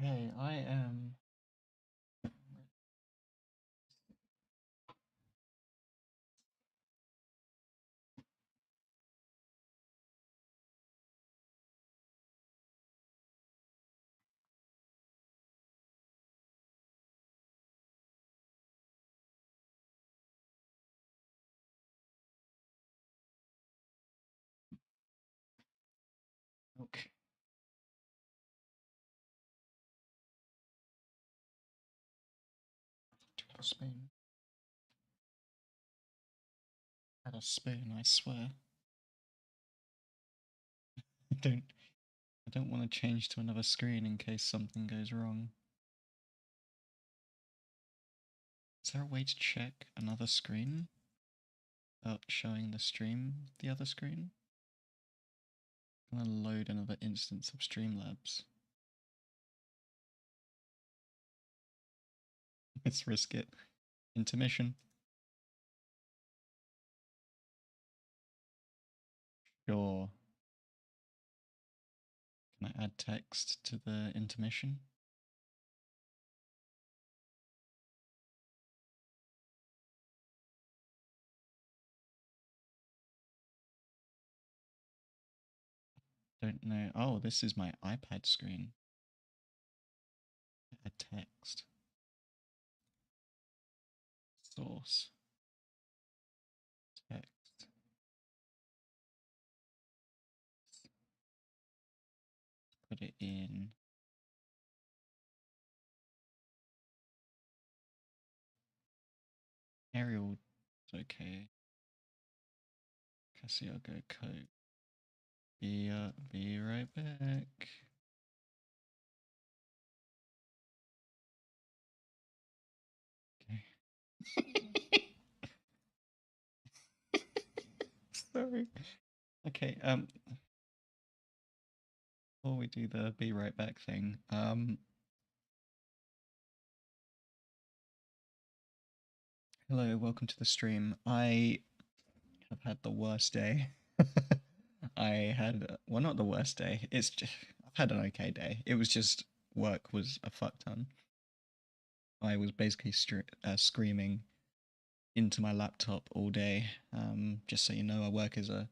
Okay, I am. Okay. Had a spoon. Had a spoon, I swear. I don't I don't want to change to another screen in case something goes wrong. Is there a way to check another screen without showing the stream the other screen? I'm gonna load another instance of Streamlabs. Let's risk it. Intermission. Sure. Can I add text to the intermission? Don't know. Oh, this is my iPad screen. Add text. Source. Text. Put it in. Arial. Okay. Casio go code. Be right back. Okay. Sorry. Okay, before we do the be right back thing, hello, welcome to the stream. I have had the worst day. I had, well, not the worst day. It's just, I've had an okay day. It was just work was a fuck ton. I was basically screaming into my laptop all day. Just so you know, I work as a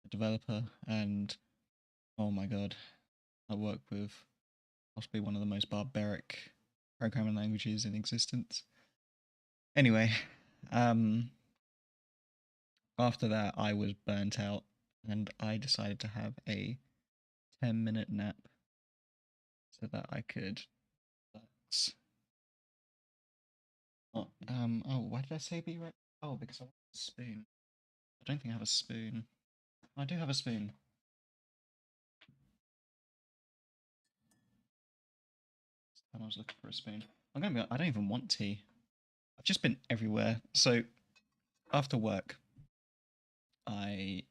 developer, and oh my god, I work with possibly one of the most barbaric programming languages in existence. Anyway, um, after that, I was burnt out, and I decided to have a 10-minute nap so that I could relax. Oh, why did I say be right? Oh, because I want a spoon. I don't think I have a spoon. I do have a spoon. And I was looking for a spoon. I'm gonna be. I don't even want tea. I've just been everywhere. So after work, I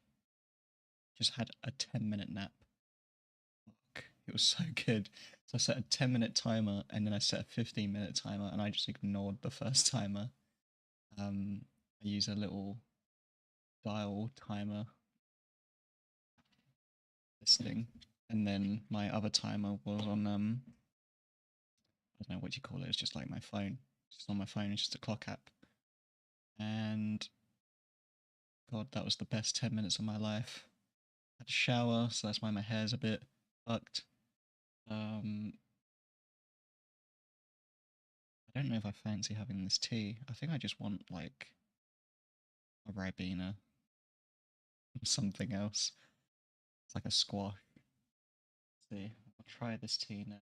just had a 10-minute nap. Fuck, it was so good. So I set a 10-minute timer and then I set a 15-minute timer and I just ignored the first timer. I use a little dial timer, this thing, and then my other timer was on I don't know what you call it. It's just like my phone. It's just on my phone. It's just a clock app. And God, that was the best 10 minutes of my life. I had a shower, so that's why my hair's a bit fucked. I don't know if I fancy having this tea. I think I just want like a Ribena or something else. It's like a squash. Let's see, I'll try this tea now,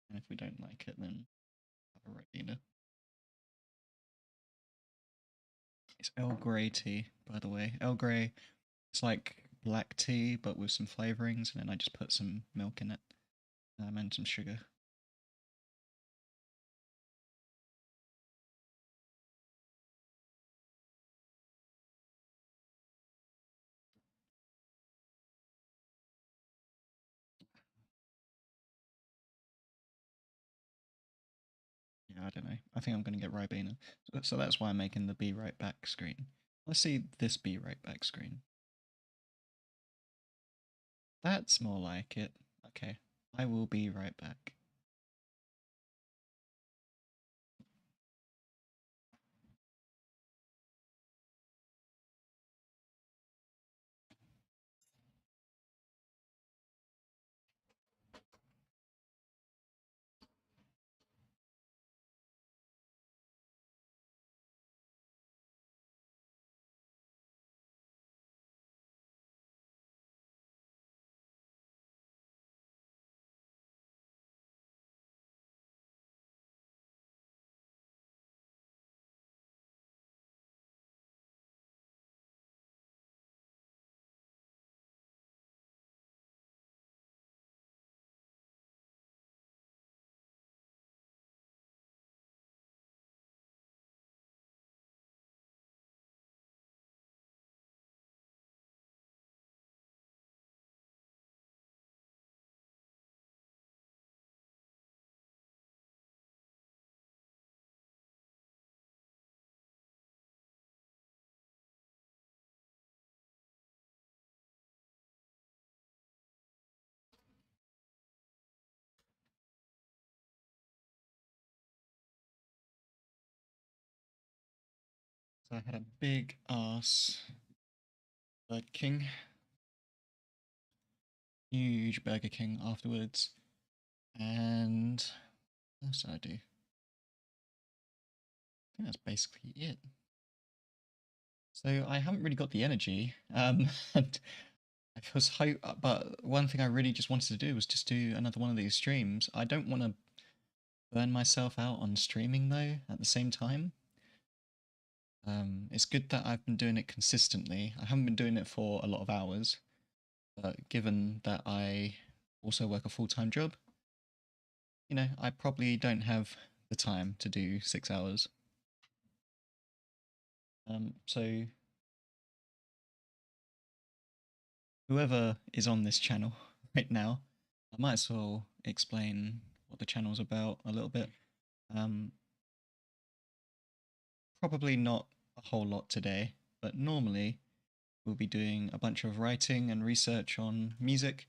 and if we don't like it, then have a Ribena. It's Earl Grey tea, by the way. Earl Grey, it's like black tea, but with some flavorings, and then I just put some milk in it, and some sugar. Yeah, I don't know. I think I'm going to get Ribena. So that's why I'm making the be right back screen. Let's see this be right back screen. That's more like it. Okay, I will be right back. So I had a big ass Burger King, huge Burger King afterwards, and what else did I do? I think that's basically it. So I haven't really got the energy, and I was but one thing I really just wanted to do was just do another one of these streams. I don't want to burn myself out on streaming though at the same time. It's good that I've been doing it consistently. I haven't been doing it for a lot of hours, but given that I also work a full-time job, I probably don't have the time to do 6 hours. So whoever is on this channel right now, I might as well explain what the channel's about a little bit. Um, Probably not a whole lot today, but normally we'll be doing a bunch of writing and research on music.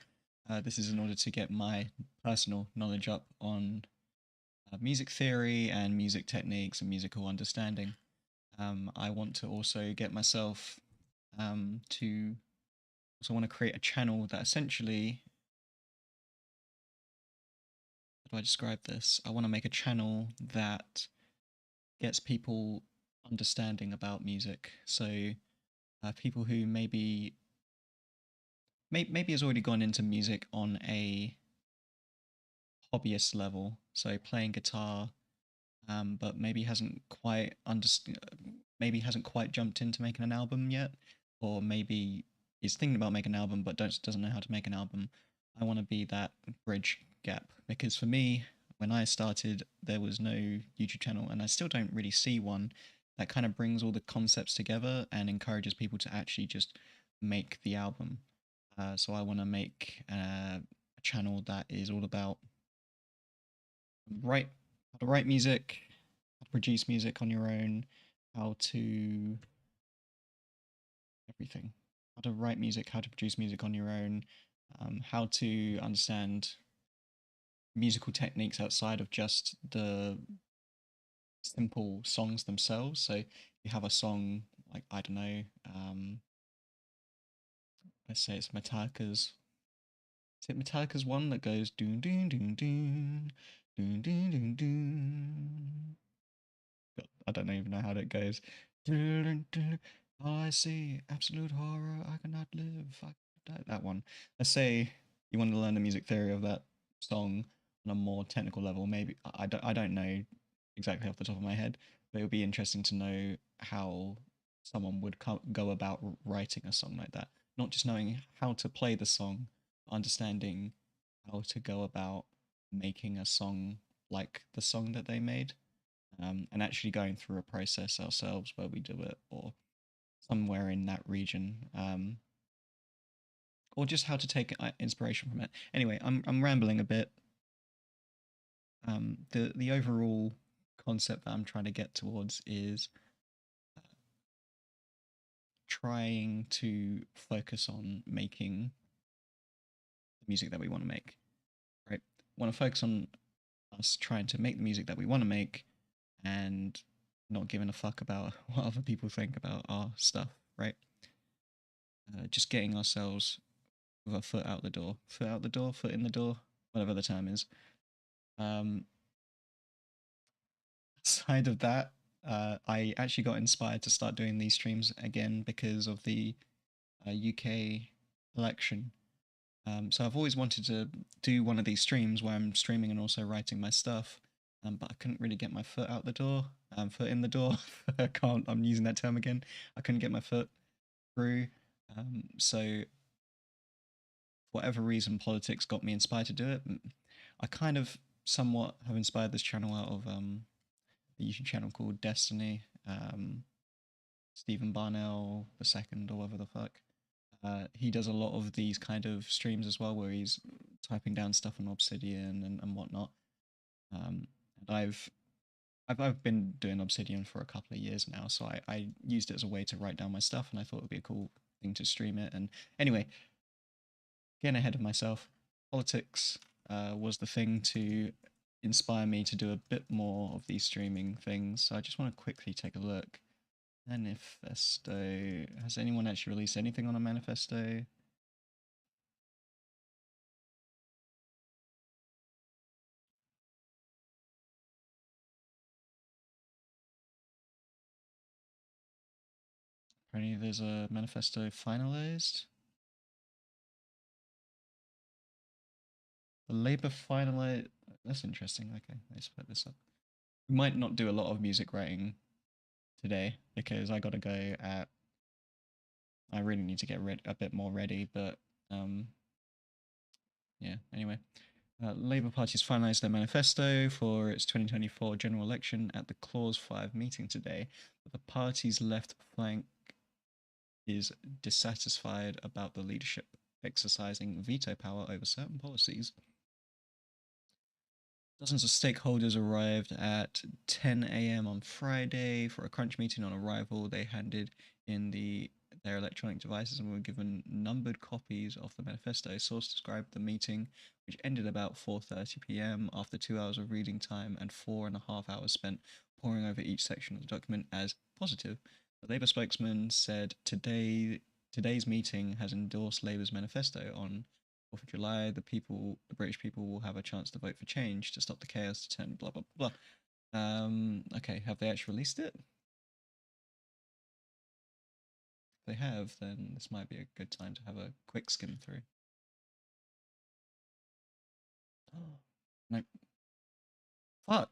This is in order to get my personal knowledge up on music theory and music techniques and musical understanding. I want to also get myself to also want to create a channel that essentially, how do I describe this? I want to make a channel that gets people understanding about music. So people who maybe has already gone into music on a hobbyist level, so playing guitar, but maybe hasn't quite jumped into making an album yet, or maybe is thinking about making an album but doesn't know how to make an album. I want to be that bridge gap because for me, when I started, there was no YouTube channel, and I still don't really see one that kind of brings all the concepts together and encourages people to actually just make the album. So I want to make a channel that is all about write how to write music, how to produce music on your own, how to everything, how to write music, how to produce music on your own, how to understand musical techniques outside of just the simple songs themselves. So you have a song like I don't know, let's say it's Metallica's. Is it Metallica's one that goes doon doon doon doon doon doon doon doon? I don't even know how that goes. All I see, absolute horror. I cannot live. That one. Let's say you want to learn the music theory of that song on a more technical level. Maybe I don't know exactly off the top of my head, but it would be interesting to know how someone would go about writing a song like that. Not just knowing how to play the song, but understanding how to go about making a song like the song that they made, and actually going through a process ourselves where we do it, or somewhere in that region, or just how to take inspiration from it. Anyway, I'm rambling a bit. The overall concept that I'm trying to get towards is trying to focus on making the music that we want to make. Right, want to focus on us trying to make the music that we want to make, and not giving a fuck about what other people think about our stuff, right? Just getting ourselves with a foot out the door, foot out the door, foot in the door, whatever the term is. Um, Aside of that, I actually got inspired to start doing these streams again because of the UK election. So I've always wanted to do one of these streams where I'm streaming and also writing my stuff, but I couldn't really get my foot out the door, foot in the door. I can't. I'm using that term again. I couldn't get my foot through. So for whatever reason, politics got me inspired to do it. I kind of somewhat have inspired this channel out of a YouTube channel called Destiny. Stephen Barnell the second or whatever the fuck. He does a lot of these kind of streams as well, where he's typing down stuff on Obsidian and whatnot. And I've been doing Obsidian for a couple of years now, so I used it as a way to write down my stuff, and I thought it would be a cool thing to stream it. And anyway, getting ahead of myself, politics was the thing to inspire me to do a bit more of these streaming things. So I just want to quickly take a look. Manifesto. Has anyone actually released anything on a manifesto? Apparently, there's a manifesto finalized. The Labour finalized. That's interesting. Okay, let's put this up. We might not do a lot of music writing today because I gotta go at. I really need to get a bit more ready, but yeah. Anyway, Labour Party's finalised their manifesto for its 2024 general election at the Clause 5 meeting today, but the party's left flank is dissatisfied about the leadership exercising veto power over certain policies. Dozens of stakeholders arrived at 10 a.m. on Friday for a crunch meeting. On arrival, they handed in their electronic devices and were given numbered copies of the manifesto. Source described the meeting, which ended about 4:30 p.m. after 2 hours of reading time and 4.5 hours spent poring over each section of the document, as positive. The Labour spokesman said today's meeting has endorsed Labour's manifesto. On 4th of July, the British people will have a chance to vote for change to stop the chaos to turn blah blah blah. Okay, have they actually released it? If they have, then this might be a good time to have a quick skim through. No, fuck.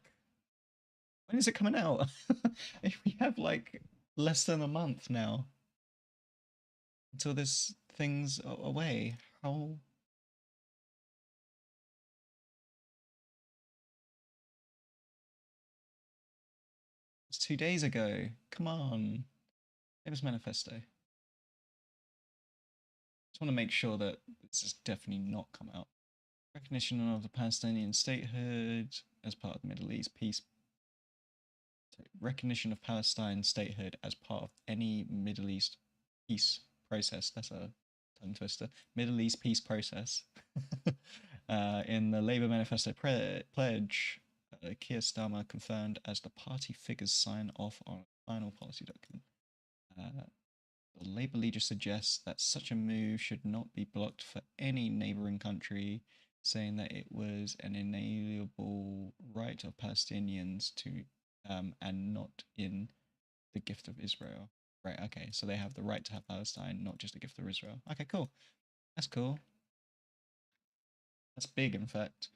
When is it coming out? We have like less than a month now until this thing's away. How? It's 2 days ago. Come on. It was manifesto. Just want to make sure that this has definitely not come out. Recognition of the Palestinian statehood as part of the Middle East peace. Recognition of Palestine statehood as part of any Middle East peace process. That's a tongue twister. Middle East peace process. In the Labour Manifesto pledge, Keir Starmer confirmed as the party figures sign off on a final policy document. The Labour leader suggests that such a move should not be blocked for any neighbouring country, saying that it was an inalienable right of Palestinians to, and not in the gift of Israel. Right, okay, so they have the right to have Palestine, not just a gift of Israel. Okay, cool. That's cool. That's big, in fact.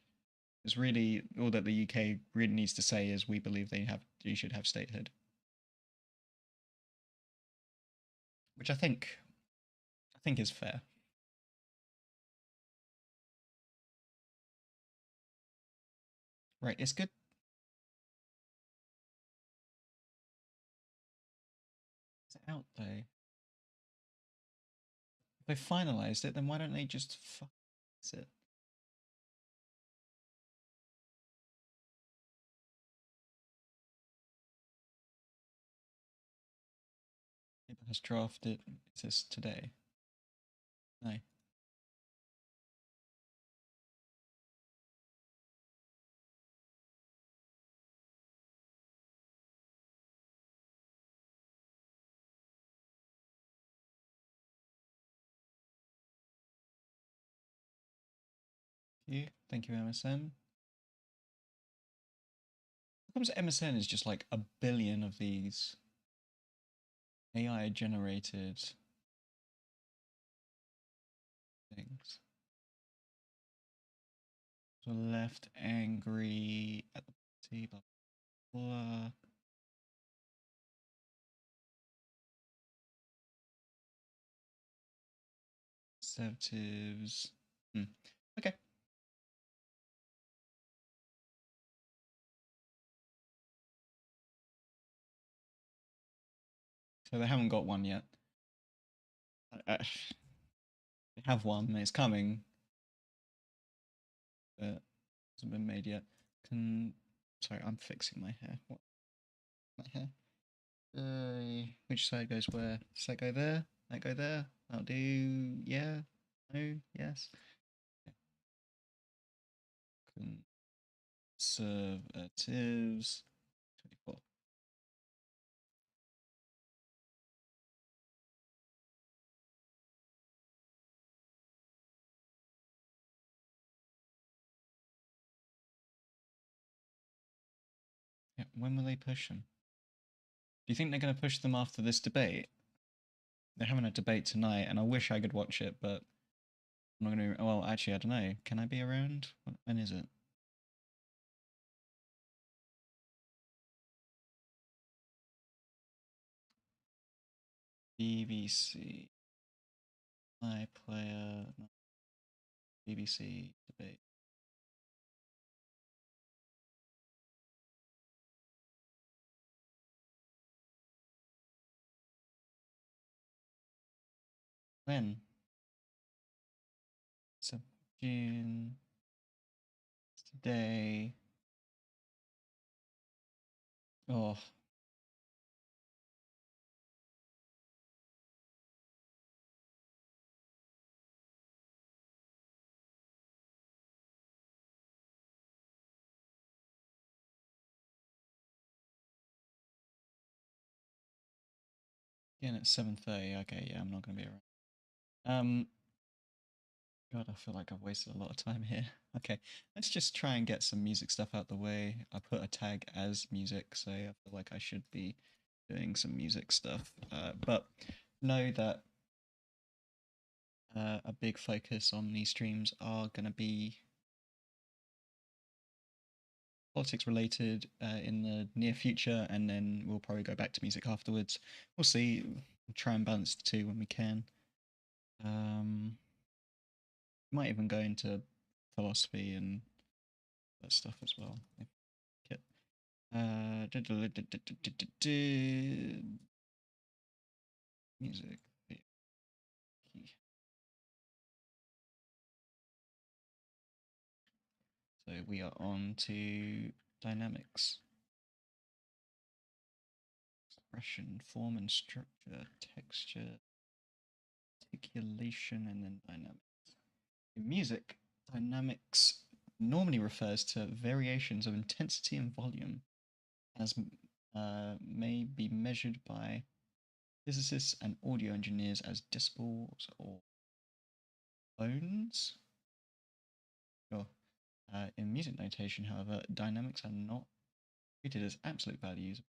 It's really all that the UK really needs to say is we believe you should have statehood, which I think is fair. Right, it's good. It's out though. If they finalized it, then why don't they just fix it? It has drafted. It says today. No. Thank you, MSN. How comes MSN is just like a billion of these AI generated things? So left angry at the party, blah blah. Conservatives. Okay. So they haven't got one yet. They have one. It's coming, but hasn't been made yet. Sorry, I'm fixing my hair. What? My hair. Which side goes where? Does that go there? That go there? That'll do. Yeah. No. Yes. Conservatives. 24. Yeah, when will they push them? Do you think they're going to push them after this debate? They're having a debate tonight, and I wish I could watch it, but I'm not going to. Well, actually, I don't know. Can I be around? When is it? BBC iPlayer, no, BBC debate. When? So June. Today. Oh, again at 7:30. Okay, yeah, I'm not gonna be around. Um, God, I feel like I've wasted a lot of time here. Okay, let's just try and get some music stuff out the way. I put a tag as music, so I feel like I should be doing some music stuff. But know that a big focus on these streams are gonna be politics related in the near future, and then we'll probably go back to music afterwards. We'll see. We'll try and balance the two when we can. Might even go into philosophy and that stuff as well. Okay. Music. So we are on to dynamics, expression, form and structure, texture, articulation, and then dynamics. In music, dynamics normally refers to variations of intensity and volume, as may be measured by physicists and audio engineers as decibels or phones. Sure. In music notation, however, dynamics are not treated as absolute values,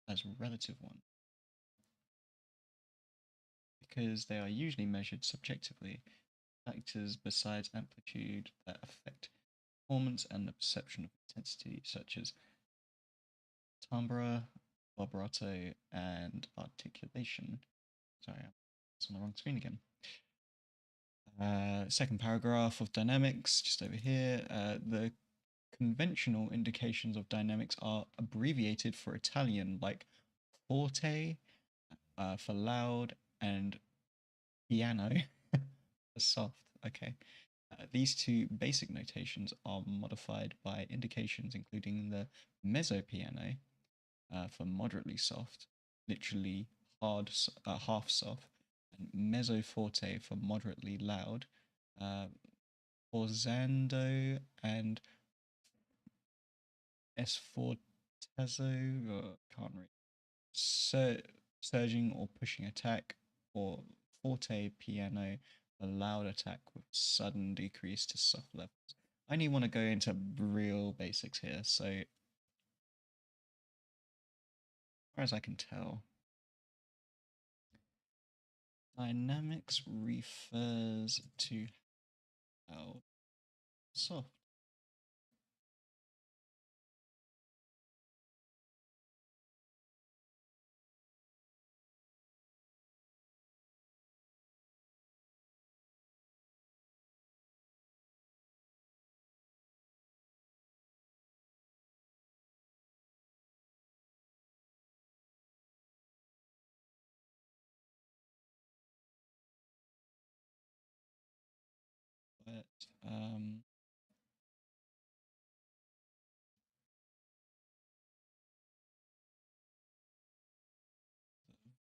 as relative ones, because they are usually measured subjectively. Factors besides amplitude that affect performance and the perception of intensity, such as timbre, vibrato, and articulation. Sorry, it's on the wrong screen again. Second paragraph of dynamics, just over here. The conventional indications of dynamics are abbreviated for Italian, like forte for loud and piano for soft. Okay. These two basic notations are modified by indications including the mezzo piano for moderately soft, literally hard, half soft, and mezzo forte for moderately loud, forzando and esfortazo, can't read, surging or pushing attack, or forte piano, a loud attack with sudden decrease to soft levels. I only want to go into real basics here, so as far as I can tell, dynamics refers to how soft. But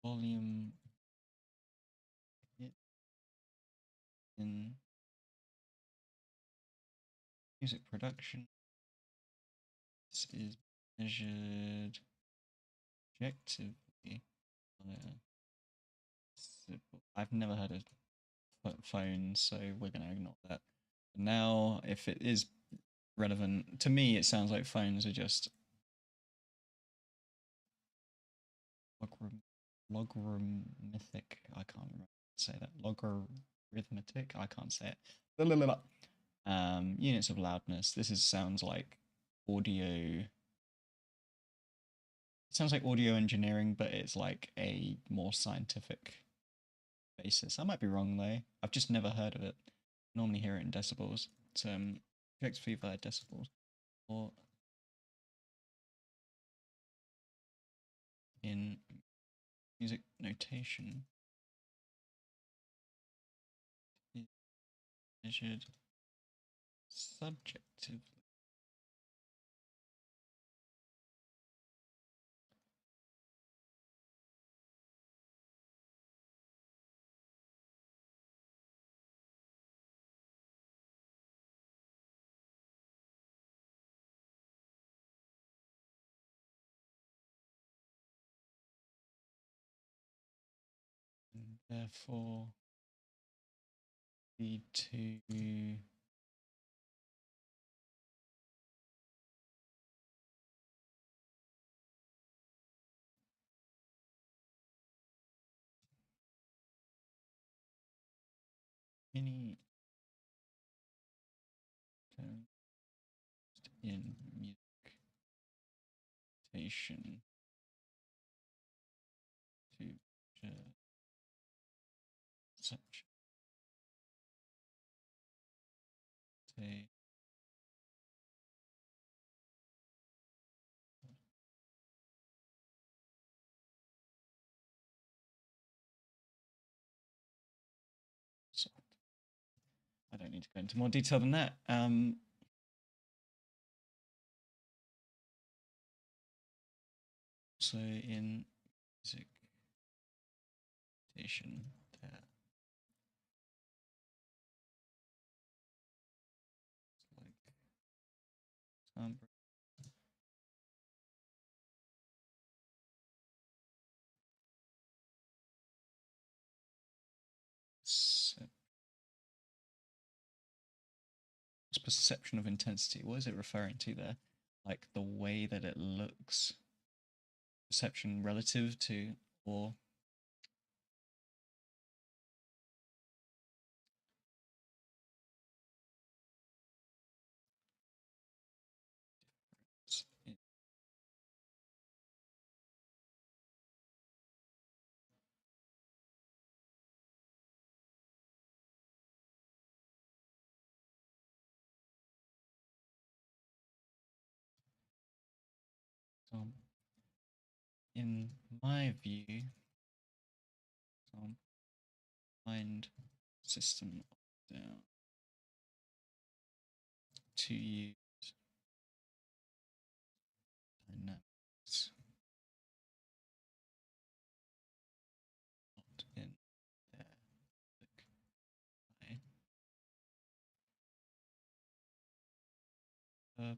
volume in music production, this is measured objectively on I've never heard of phones, so we're going to ignore that. Now, if it is relevant, to me, it sounds like phones are just Logarim, logarithmic. I can't remember say that. Logarithmetic. I can't say it. La, la, la, la. Units of loudness. This is sounds like audio. It sounds like audio engineering, but it's like a more scientific basis. I might be wrong though. I've just never heard of it. Normally hear it in decibels. So objects via decibels or in music notation is measured subjectively. And therefore lead to any term in music notation to measure such a so I don't need to go into more detail than that. So in music notation, there like perception of intensity. What is it referring to there? Like the way that it looks, perception relative to, or in my view, mind system down to use dynamics, not in there.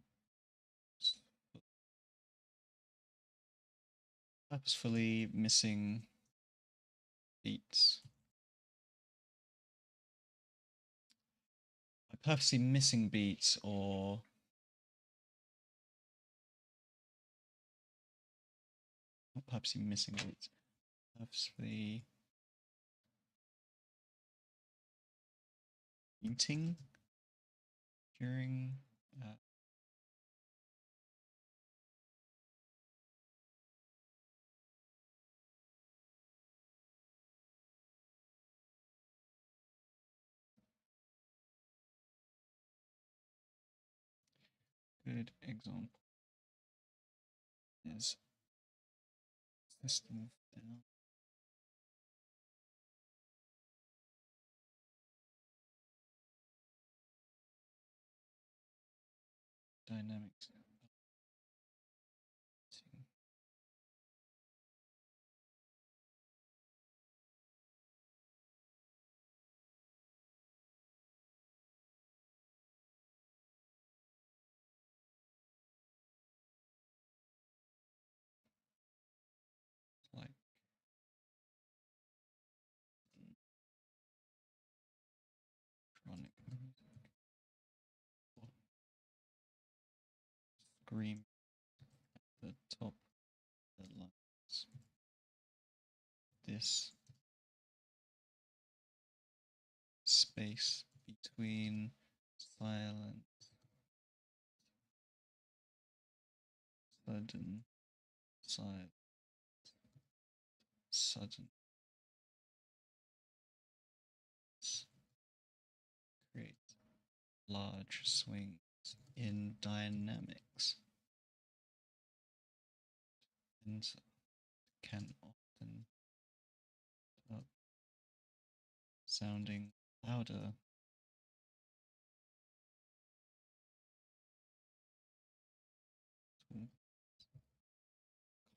Purposefully missing beats. By purposely missing beats or not purposely missing beats, purposely eating during good example is system down dynamics. Like electronic music or scream at the top of the lungs. this space between silent, sudden, silent, sudden, create large swings in dynamics and can often up sounding louder to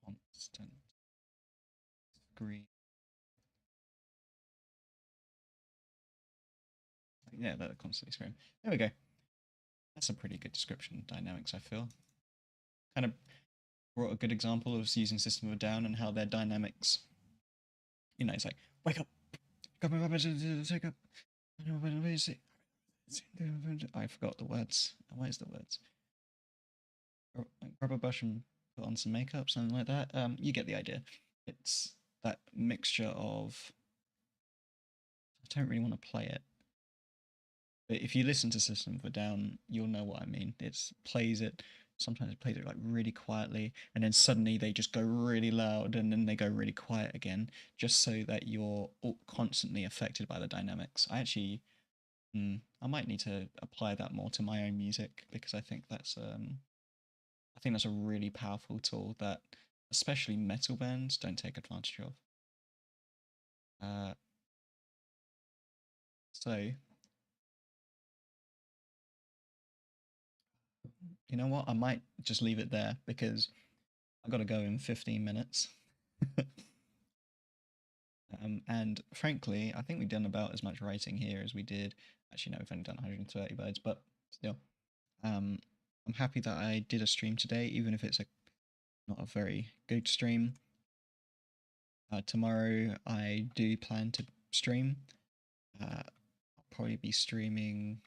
constant scream. Yeah, that constantly scream. There we go. That's a pretty good description of dynamics, I feel. Kind of brought a good example of using System of a Down and how their dynamics, you know, it's like, wake up, take up, I forgot the words. Where's the words? Grab a brush and put on some makeup, something like that. You get the idea. It's that mixture of, I don't really want to play it, but if you listen to System of a Down, you'll know what I mean. It's plays it. Sometimes it plays it like really quietly, and then suddenly they just go really loud, and then they go really quiet again, just so that you're constantly affected by the dynamics. I might need to apply that more to my own music because I think that's a really powerful tool that especially metal bands don't take advantage of. Uh, so you know what? I might just leave it there because I got to go in 15 minutes. And frankly, I think we've done about as much writing here as we did. Actually, no, we've only done 130 words, but still. Um, I'm happy that I did a stream today, even if it's not a very good stream. Tomorrow, I do plan to stream. I'll probably be streaming.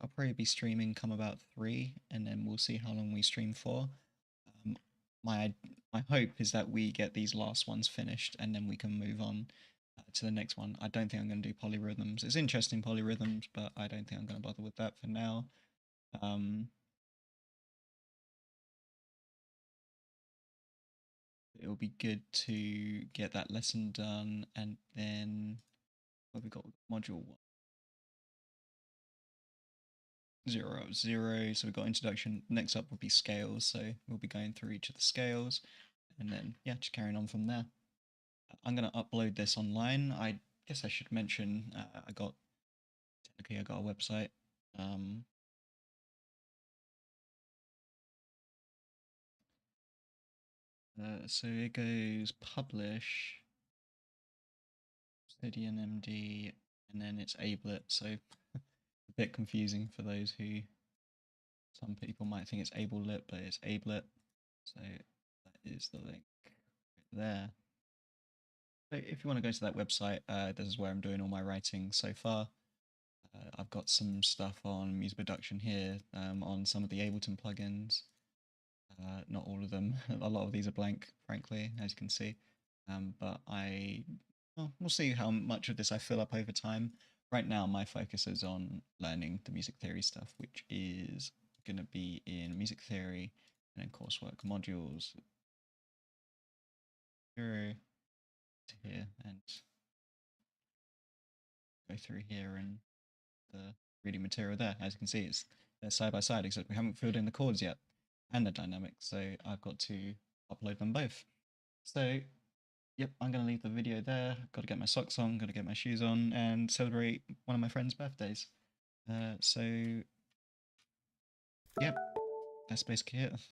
I'll probably be streaming come about 3, and then we'll see how long we stream for. Um, my my hope is that we get these last ones finished, and then we can move on to the next one. I don't think I'm going to do polyrhythms. It's interesting polyrhythms, but I don't think I'm going to bother with that for now. It'll be good to get that lesson done, and then what have we got? Module 0 So we've got introduction. Next up will be scales. So we'll be going through each of the scales, and then yeah, just carrying on from there. I'm gonna upload this online. I guess I should mention I got a website. So it goes publish, Obsidian MD, and then it's Ablet. So a bit confusing for those who, some people might think it's Ablelit, but it's Ablet. So that is the link right there. So if you want to go to that website, this is where I'm doing all my writing so far. I've got some stuff on music production here, on some of the Ableton plugins. Not all of them. A lot of these are blank, frankly, as you can see. But well, we'll see how much of this I fill up over time. Right now, my focus is on learning the music theory stuff, which is going to be in music theory and then coursework modules 0 to here and go through here and the reading material there. As you can see, they're side by side, except we haven't filled in the chords yet and the dynamics, so I've got to upload them both. So yep, I'm going to leave the video there. Got to get my socks on, got to get my shoes on, and celebrate one of my friend's birthdays. So, yep, that's basically it.